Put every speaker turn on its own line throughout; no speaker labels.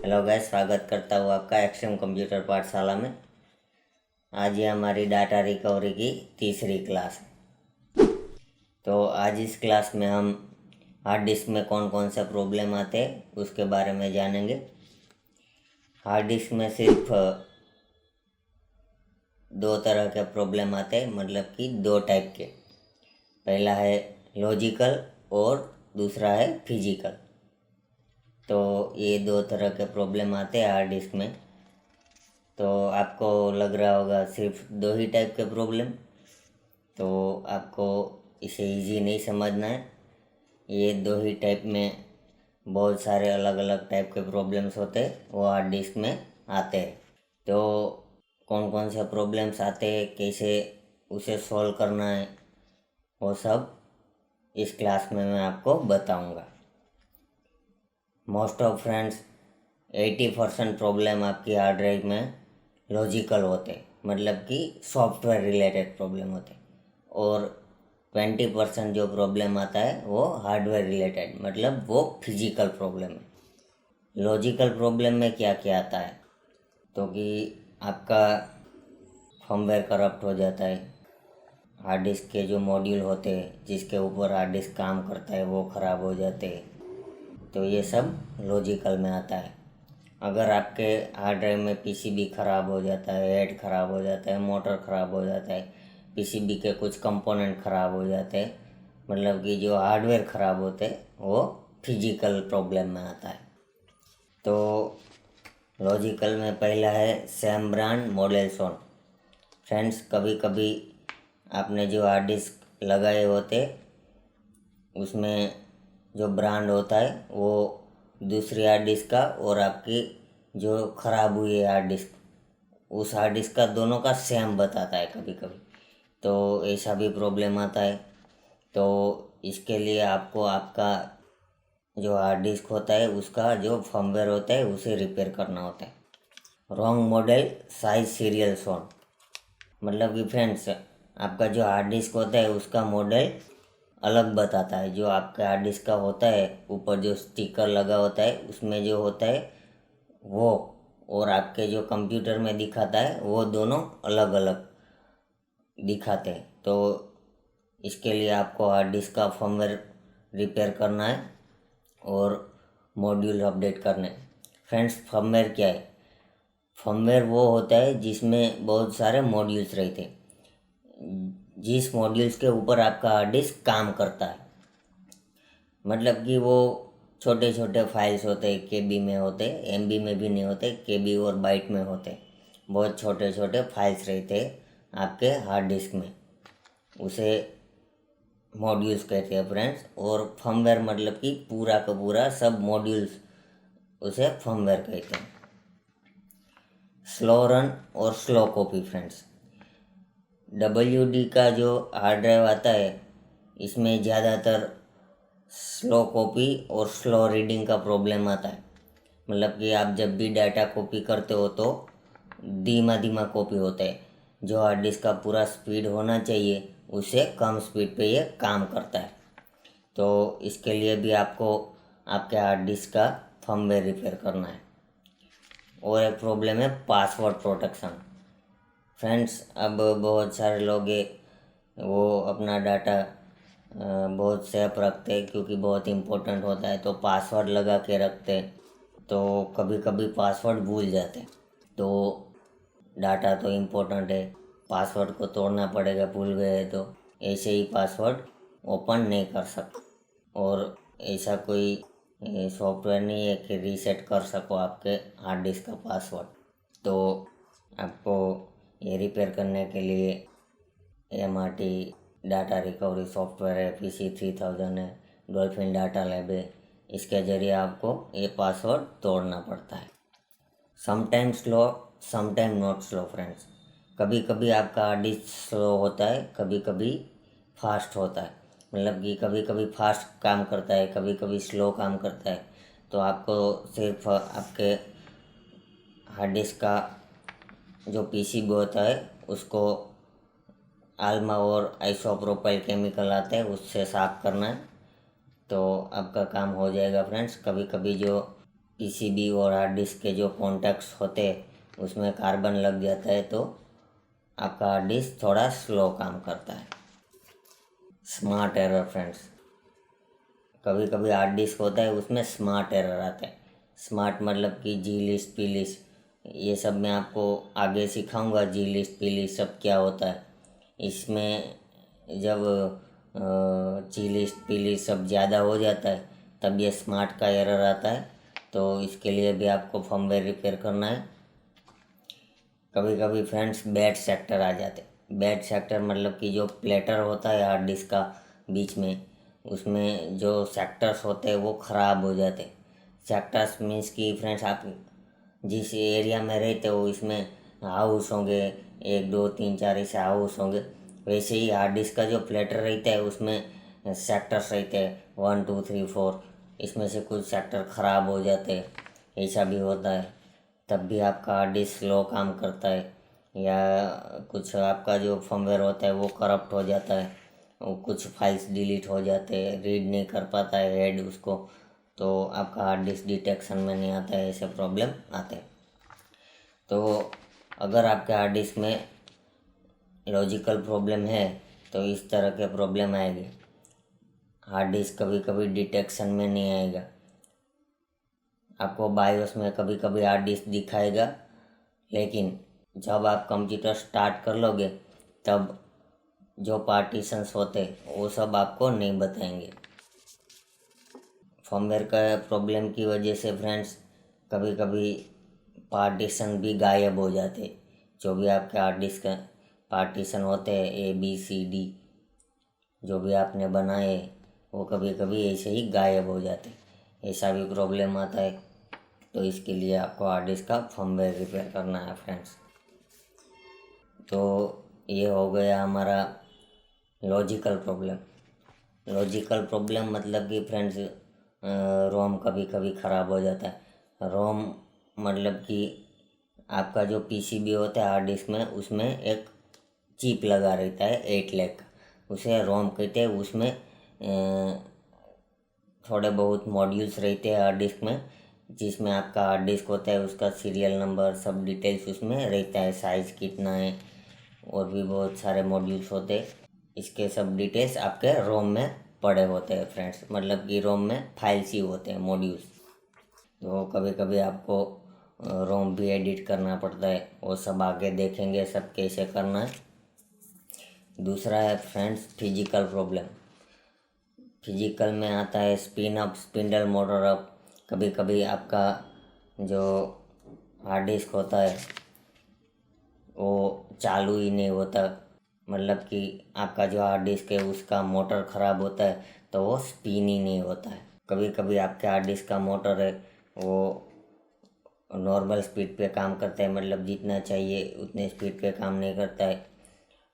Hello guys, स्वागत करता हूँ आपका एक्सट्रीम कंप्यूटर पाठशाला में। आज ये हमारी डाटा रिकवरी की तीसरी क्लास है। तो आज इस क्लास में हम हार्ड डिस्क में कौन कौन सा प्रॉब्लम आते हैं उसके बारे में जानेंगे। हार्ड डिस्क में सिर्फ दो तरह के प्रॉब्लम आते हैं, मतलब कि दो टाइप के। पहला है लॉजिकल और दूसरा है फिजिकल। तो ये दो तरह के प्रॉब्लम आते हैं हार्ड डिस्क में। तो आपको लग रहा होगा सिर्फ दो ही टाइप के प्रॉब्लम, तो आपको इसे इजी नहीं समझना है। ये दो ही टाइप में बहुत सारे अलग अलग टाइप के प्रॉब्लम्स होते हैं, वो हार्ड डिस्क में आते हैं। तो कौन कौन से प्रॉब्लम्स आते हैं, कैसे उसे सॉल्व करना है, वो सब इस क्लास में मैं आपको बताऊंगा। मोस्ट ऑफ फ्रेंड्स 80% प्रॉब्लम आपकी हार्ड ड्राइव में लॉजिकल होते, मतलब कि सॉफ्टवेयर रिलेटेड प्रॉब्लम होते, और 20% जो प्रॉब्लम आता है वो हार्डवेयर रिलेटेड, मतलब वो फिजिकल प्रॉब्लम है। लॉजिकल प्रॉब्लम में क्या क्या आता है, तो कि आपका फर्मवेयर करप्ट हो जाता है, हार्ड डिस्क के जो मॉड्यूल होते हैं जिसके ऊपर हार्ड डिस्क काम करता है वो ख़राब हो जाते हैं। तो ये सब लॉजिकल में आता है। अगर आपके हार्ड ड्राइव में पीसीबी ख़राब हो जाता है, हेड ख़राब हो जाता है, मोटर ख़राब हो जाता है, पीसीबी के कुछ कंपोनेंट ख़राब हो जाते हैं, मतलब कि जो हार्डवेयर ख़राब होते हैं, वो फिजिकल प्रॉब्लम में आता है। तो लॉजिकल में पहला है सेम ब्रांड मॉडल सोन। फ्रेंड्स, कभी कभी आपने जो हार्ड डिस्क लगाए होते उसमें जो ब्रांड होता है वो दूसरी हार्ड डिस्क का और आपकी जो ख़राब हुई है हार्ड डिस्क, उस हार्ड डिस्क का दोनों का सेम बताता है कभी कभी। तो ऐसा भी प्रॉब्लम आता है। तो इसके लिए आपको आपका जो हार्ड डिस्क होता है उसका जो फर्मवेयर होता है उसे रिपेयर करना होता है। Wrong model size serial shown, मतलब कि फ्रेंड्स आपका जो हार्ड डिस्क होता है उसका मॉडल अलग बताता है। जो आपके हार्ड डिस्क का होता है ऊपर जो स्टिकर लगा होता है उसमें जो होता है वो, और आपके जो कंप्यूटर में दिखाता है वो दोनों अलग अलग दिखाते हैं। तो इसके लिए आपको हार्ड डिस्क का फर्मवेयर रिपेयर करना है और मॉड्यूल अपडेट करने। फ्रेंड्स, फर्मवेयर क्या है? फर्मवेयर वो होता है जिसमें बहुत सारे मॉड्यूल्स रहते हैं, जिस मॉड्यूल्स के ऊपर आपका हार्ड डिस्क काम करता है। मतलब कि वो छोटे छोटे फाइल्स होते हैं, केबी में होते, एमबी में भी नहीं होते, केबी और बाइट में होते। बहुत छोटे छोटे फाइल्स रहते आपके हार्ड डिस्क में, उसे मॉड्यूल्स कहते हैं फ्रेंड्स। और फर्मवेयर मतलब कि पूरा का पूरा सब मॉड्यूल्स, उसे फर्मवेयर कहते हैं। स्लो रन और स्लो कॉपी। फ्रेंड्स, WD का जो हार्ड ड्राइव आता है इसमें ज़्यादातर स्लो कॉपी और स्लो रीडिंग का प्रॉब्लम आता है। मतलब कि आप जब भी डाटा कॉपी करते हो तो धीमा धीमा कॉपी होता है। जो हार्ड डिस्क का पूरा स्पीड होना चाहिए उससे कम स्पीड पे ये काम करता है। तो इसके लिए भी आपको आपके हार्ड डिस्क का फर्मवेयर रिपेयर करना है। और एक प्रॉब्लम है पासवर्ड प्रोटेक्शन। फ्रेंड्स, अब बहुत सारे लोग वो अपना डाटा बहुत सेफ रखते हैं क्योंकि बहुत इम्पोर्टेंट होता है, तो पासवर्ड लगा के रखते हैं। तो कभी कभी पासवर्ड भूल जाते हैं। तो डाटा तो इम्पोर्टेंट है, पासवर्ड को तोड़ना पड़ेगा भूल गए तो। ऐसे ही पासवर्ड ओपन नहीं कर सकते, और ऐसा कोई सॉफ्टवेयर नहीं है कि रीसेट कर सको आपके हार्ड डिस्क का पासवर्ड। तो आपको ये रिपेयर करने के लिए MRT डाटा रिकवरी सॉफ्टवेयर है, PC3000 है, डॉल्फिन डाटा लैब है। इसके ज़रिए आपको ये पासवर्ड तोड़ना पड़ता है। Sometime slow, sometime not slow. Friends, कभी कभी आपका हार्ड डिस्क स्लो होता है, कभी कभी फास्ट होता है। मतलब कि कभी कभी फास्ट काम करता है, कभी कभी स्लो काम करता है। तो आपको सिर्फ आपके हार्ड डिस्क का जो PCB होता है उसको आल्मा और आइसोप्रोपाइल केमिकल आते हैं उससे साफ़ करना है, तो आपका काम हो जाएगा। फ्रेंड्स, कभी कभी जो पीसीबी और हार्ड डिस्क के जो कॉन्टैक्ट्स होते हैं उसमें कार्बन लग जाता है तो आपका हार्ड डिस्क थोड़ा स्लो काम करता है। स्मार्ट एरर फ्रेंड्स, कभी कभी हार्ड डिस्क होता है उसमें स्मार्ट एरर आता है। स्मार्ट मतलब कि जी लिस्ट पी लिस्ट, ये सब मैं आपको आगे सिखाऊंगा। जी लिस्ट पी लिस्ट सब क्या होता है। इसमें जब जी लिस्ट पी लिस्ट सब ज़्यादा हो जाता है तब ये स्मार्ट का एरर आता है। तो इसके लिए भी आपको फर्मवेयर रिपेयर करना है। कभी कभी फ्रेंड्स बैड सेक्टर आ जाते। बैड सेक्टर मतलब कि जो प्लेटर होता है हार्ड डिस्क का बीच में, उसमें जो सेक्टर्स होते हैं वो ख़राब हो जाते। सेक्टर्स मीन्स कि फ्रेंड्स आप जिस एरिया में रहते हो इसमें हाउस होंगे, 1 2 3 4 ऐसे हाउस होंगे। वैसे ही हार्ड डिस्क का जो प्लेटर रहता है उसमें सेक्टर्स रहते हैं 1 2 3 4। इसमें से कुछ सेक्टर ख़राब हो जाते हैं, ऐसा भी होता है। तब भी आपका हार्ड डिस्क स्लो काम करता है, या कुछ आपका जो फर्मवेयर होता है वो करप्ट हो जाता है, वो कुछ फाइल्स डिलीट हो जाते हैं, रीड नहीं कर पाता है हेड उसको, तो आपका हार्ड डिस्क डिटेक्शन में नहीं आता है, ऐसे प्रॉब्लम आते हैं। तो अगर आपके हार्ड डिस्क में लॉजिकल प्रॉब्लम है तो इस तरह के प्रॉब्लम आएगी। हार्ड डिस्क कभी कभी डिटेक्शन में नहीं आएगा। आपको बायोस में कभी कभी हार्ड डिस्क दिखाएगा, लेकिन जब आप कंप्यूटर स्टार्ट कर लोगे तब जो पार्टीशंस होते वो सब आपको नहीं बताएंगे। फर्मवेयर का प्रॉब्लम की वजह से फ्रेंड्स कभी कभी पार्टीशन भी गायब हो जाते। जो भी आपके हार्ड डिस्क का पार्टीशन होते हैं ABCD जो भी आपने बनाए वो कभी कभी ऐसे ही गायब हो जाते। ऐसा भी प्रॉब्लम आता है। तो इसके लिए आपको हार्ड डिस्क का फर्मवेयर रिपेयर करना है फ्रेंड्स। तो ये हो गया हमारा लॉजिकल प्रॉब्लम। लॉजिकल प्रॉब्लम मतलब कि फ्रेंड्स रोम कभी कभी ख़राब हो जाता है। रोम मतलब कि आपका जो पीसीबी होता है हार्ड डिस्क में, उसमें एक चिप लगा रहता है 8 लाख का, उसे रोम कहते हैं। उसमें थोड़े बहुत मॉड्यूल्स रहते हैं हार्ड डिस्क में, जिसमें आपका हार्ड डिस्क होता है उसका सीरियल नंबर सब डिटेल्स उसमें रहता है, साइज़ कितना है और भी बहुत सारे मॉड्यूल्स होते हैं। इसके सब डिटेल्स आपके रोम में पड़े होते हैं फ्रेंड्स, मतलब कि रोम में फाइल्स ही होते हैं, मॉड्यूल्स। तो कभी कभी आपको रोम भी एडिट करना पड़ता है, वो सब आगे देखेंगे सब कैसे करना है। दूसरा है फ्रेंड्स फिजिकल प्रॉब्लम। फिजिकल में आता है spin up, spindle motor up. कभी कभी आपका जो हार्ड डिस्क होता है वो चालू ही नहीं होता, मतलब कि आपका जो हार्ड डिस्क है उसका मोटर ख़राब होता है तो वो स्पिन ही नहीं होता है। कभी कभी आपके हार्ड डिस्क का मोटर है वो नॉर्मल स्पीड पे काम करता है, मतलब जितना चाहिए उतने स्पीड पे काम नहीं करता है।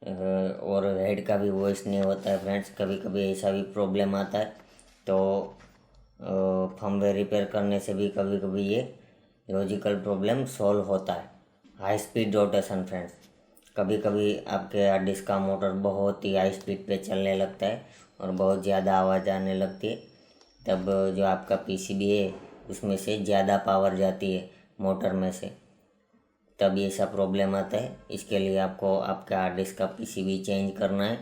और हेड का भी वॉइस नहीं होता है फ्रेंड्स। कभी कभी ऐसा भी प्रॉब्लम आता है। तो फर्मवेयर रिपेयर करने से भी कभी कभी ये लॉजिकल प्रॉब्लम सॉल्व होता है। हाई स्पीड रोटेशन फ्रेंड्स, कभी कभी आपके हार्ड डिस्क का मोटर बहुत ही हाई स्पीड पे चलने लगता है और बहुत ज़्यादा आवाज़ आने लगती है। तब जो आपका पीसीबी है उसमें से ज़्यादा पावर जाती है मोटर में से, तब ये सब प्रॉब्लम आता है। इसके लिए आपको आपके हार्ड डिस्क का पीसीबी चेंज करना है।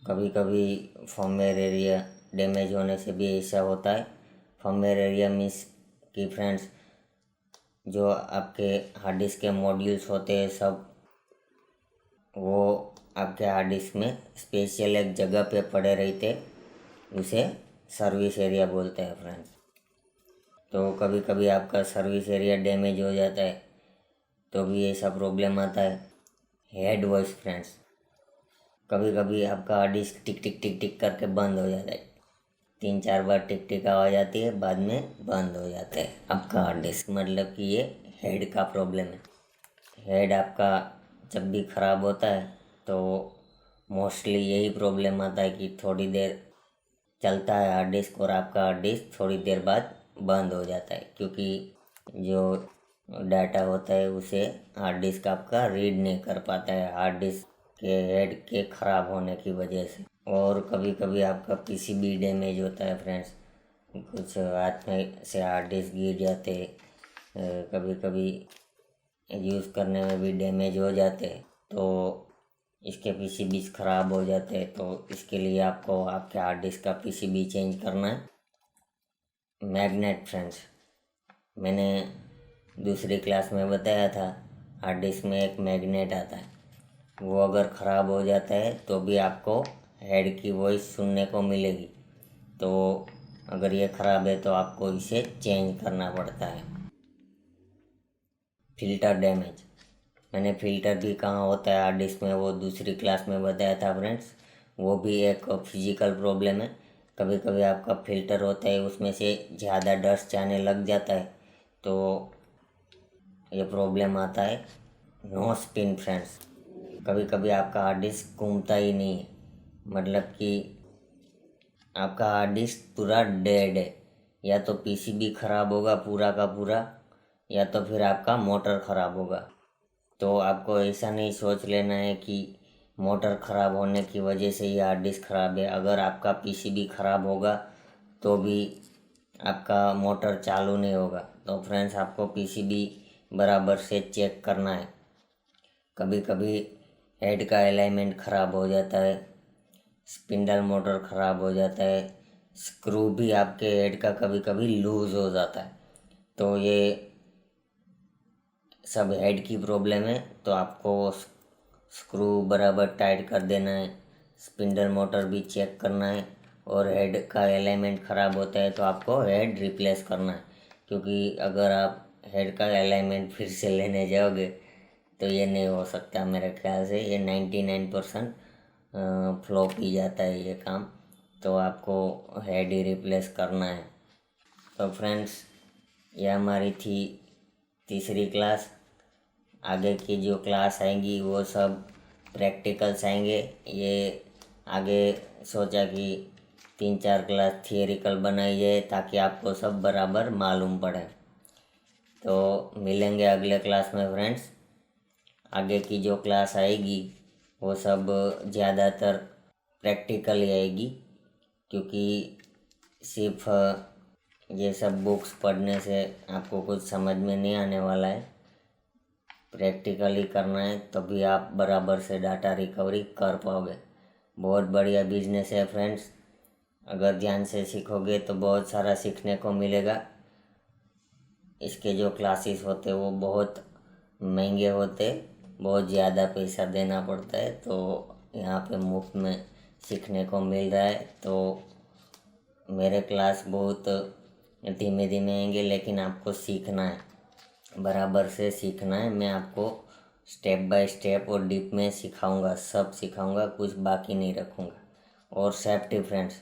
कभी कभी फर्मवेयर एरिया डैमेज होने से भी ऐसा होता है। फर्मवेयर एरिया मीन्स कि फ्रेंड्स जो आपके हार्ड डिस्क के मॉड्यूल्स होते हैं सब, वो आपके हार्ड डिस्क में स्पेशल एक जगह पे पड़े रहते, उसे सर्विस एरिया बोलते हैं फ्रेंड्स। तो कभी कभी आपका सर्विस एरिया डैमेज हो जाता है तो भी ऐसा प्रॉब्लम आता है। हेड वॉइस फ्रेंड्स, कभी कभी आपका हार्ड डिस्क टिक टिक टिक टिक करके बंद हो जाता है। 3 4 बार टिक टिक आवाज़ आती है, बाद में बंद हो जाता है आपका हार्ड डिस्क, मतलब कि ये हेड का प्रॉब्लम है। हेड आपका जब भी ख़राब होता है तो मोस्टली यही प्रॉब्लम आता है कि थोड़ी देर चलता है हार्ड डिस्क और आपका हार्ड डिस्क थोड़ी देर बाद बंद हो जाता है, क्योंकि जो डाटा होता है उसे हार्ड डिस्क आपका रीड नहीं कर पाता है हार्ड डिस्क के हेड के ख़राब होने की वजह से। और कभी कभी आपका पीसीबी डैमेज होता है फ्रेंड्स, कुछ हाथ में से हार्ड डिस्क गिर जाते, कभी कभी यूज़ करने में भी डैमेज हो जाते, तो इसके पीसीबीज ख़राब हो जाते हैं। तो इसके लिए आपको आपके हार्ड डिस्क का पीसीबी चेंज करना है। मैग्नेट फ्रेंड्स, मैंने दूसरी क्लास में बताया था, हार्ड डिस्क में एक मैग्नेट आता है, वो अगर ख़राब हो जाता है तो भी आपको हेड की वॉइस सुनने को मिलेगी। तो अगर ये ख़राब है तो आपको इसे चेंज करना पड़ता है। फ़िल्टर डैमेज, मैंने फ़िल्टर भी कहाँ होता है हार्ड डिस्क में वो दूसरी क्लास में बताया था फ्रेंड्स। वो भी एक फिजिकल प्रॉब्लम है। कभी कभी आपका फ़िल्टर होता है उसमें से ज़्यादा डस्ट जाने लग जाता है, तो ये प्रॉब्लम आता है। नो स्पिन फ्रेंड्स, कभी कभी आपका हार्ड डिस्क घूमता ही नहीं है, मतलब कि आपका हार्ड डिस्क पूरा डेड है। या तो पीसीबी ख़राब होगा पूरा का पूरा, या तो फिर आपका मोटर ख़राब होगा। तो आपको ऐसा नहीं सोच लेना है कि मोटर ख़राब होने की वजह से ये हार्ड डिस्क ख़राब है। अगर आपका पीसीबी ख़राब होगा तो भी आपका मोटर चालू नहीं होगा। तो फ्रेंड्स, आपको पीसीबी बराबर से चेक करना है। कभी कभी हेड का अलाइनमेंट ख़राब हो जाता है, स्पिंडल मोटर ख़राब हो जाता है, स्क्रू भी आपके हेड का कभी कभी लूज़ हो जाता है। तो ये सब हेड की प्रॉब्लम है, तो आपको स्क्रू बराबर टाइट कर देना है, स्पिंडल मोटर भी चेक करना है, और हेड का अलाइनमेंट ख़राब होता है तो आपको हेड रिप्लेस करना है। क्योंकि अगर आप हेड का अलाइनमेंट फिर से लेने जाओगे तो ये नहीं हो सकता। मेरे ख्याल से ये 99% फ्लॉप ही जाता है ये काम। तो आपको हेड ही रिप्लेस करना है। तो फ्रेंड्स, ये हमारी थी तीसरी क्लास। आगे की जो क्लास आएंगी वो सब प्रैक्टिकल्स आएंगे। ये आगे सोचा कि 3-4 क्लास थियरिकल बनाई जाए ताकि आपको सब बराबर मालूम पड़े। तो मिलेंगे अगले क्लास में फ्रेंड्स। आगे की जो क्लास आएगी वो सब ज़्यादातर प्रैक्टिकल ही आएगी, क्योंकि सिर्फ ये सब बुक्स पढ़ने से आपको कुछ समझ में नहीं आने वाला है। प्रैक्टिकली करना है तभी आप बराबर से डाटा रिकवरी कर पाओगे। बहुत बढ़िया बिजनेस है फ्रेंड्स। अगर ध्यान से सीखोगे तो बहुत सारा सीखने को मिलेगा। इसके जो क्लासेस होते वो बहुत महंगे होते, बहुत ज़्यादा पैसा देना पड़ता है। तो यहाँ पे मुफ्त में सीखने को मिल रहा है। तो मेरे क्लास बहुत धीमे धीमे आएंगे, लेकिन आपको सीखना है, बराबर से सीखना है। मैं आपको स्टेप बाय स्टेप और डीप में सिखाऊंगा, सब सिखाऊंगा, कुछ बाकी नहीं रखूँगा। और सेफ्टी फ्रेंड्स,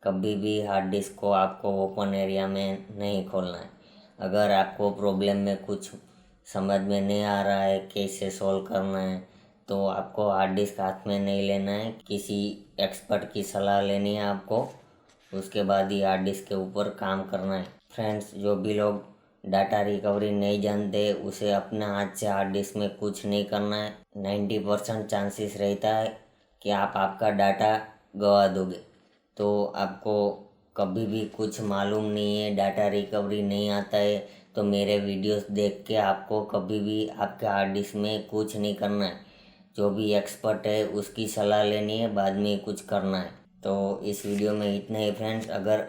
कभी भी हार्ड डिस्क को आपको ओपन एरिया में नहीं खोलना है। अगर आपको प्रॉब्लम में कुछ समझ में नहीं आ रहा है कैसे सॉल्व करना है, तो आपको हार्ड डिस्क हाथ में नहीं लेना है, किसी एक्सपर्ट की सलाह लेनी है आपको। उसके बाद ही हार्ड डिस्क के ऊपर काम करना है। फ्रेंड्स, जो भी लोग डाटा रिकवरी नहीं जानते उसे अपने हाथ से हार्ड डिस्क में कुछ नहीं करना है। 90% चांसेस रहता है कि आप आपका डाटा गंवा दोगे। तो आपको कभी भी कुछ मालूम नहीं है, डाटा रिकवरी नहीं आता है, तो मेरे वीडियोस देख के आपको कभी भी आपके हार्ड डिस्क में कुछ नहीं करना है। जो भी एक्सपर्ट है उसकी सलाह लेनी है, बाद में कुछ करना है। तो इस वीडियो में इतना ही फ्रेंड्स। अगर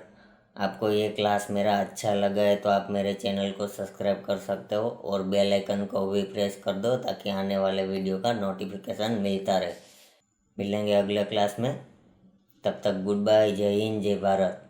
आपको ये क्लास मेरा अच्छा लगा है तो आप मेरे चैनल को सब्सक्राइब कर सकते हो और बेल आइकन को भी प्रेस कर दो ताकि आने वाले वीडियो का नोटिफिकेशन मिलता रहे। मिलेंगे अगले क्लास में, तब तक गुड बाय, जय हिंद, जय भारत।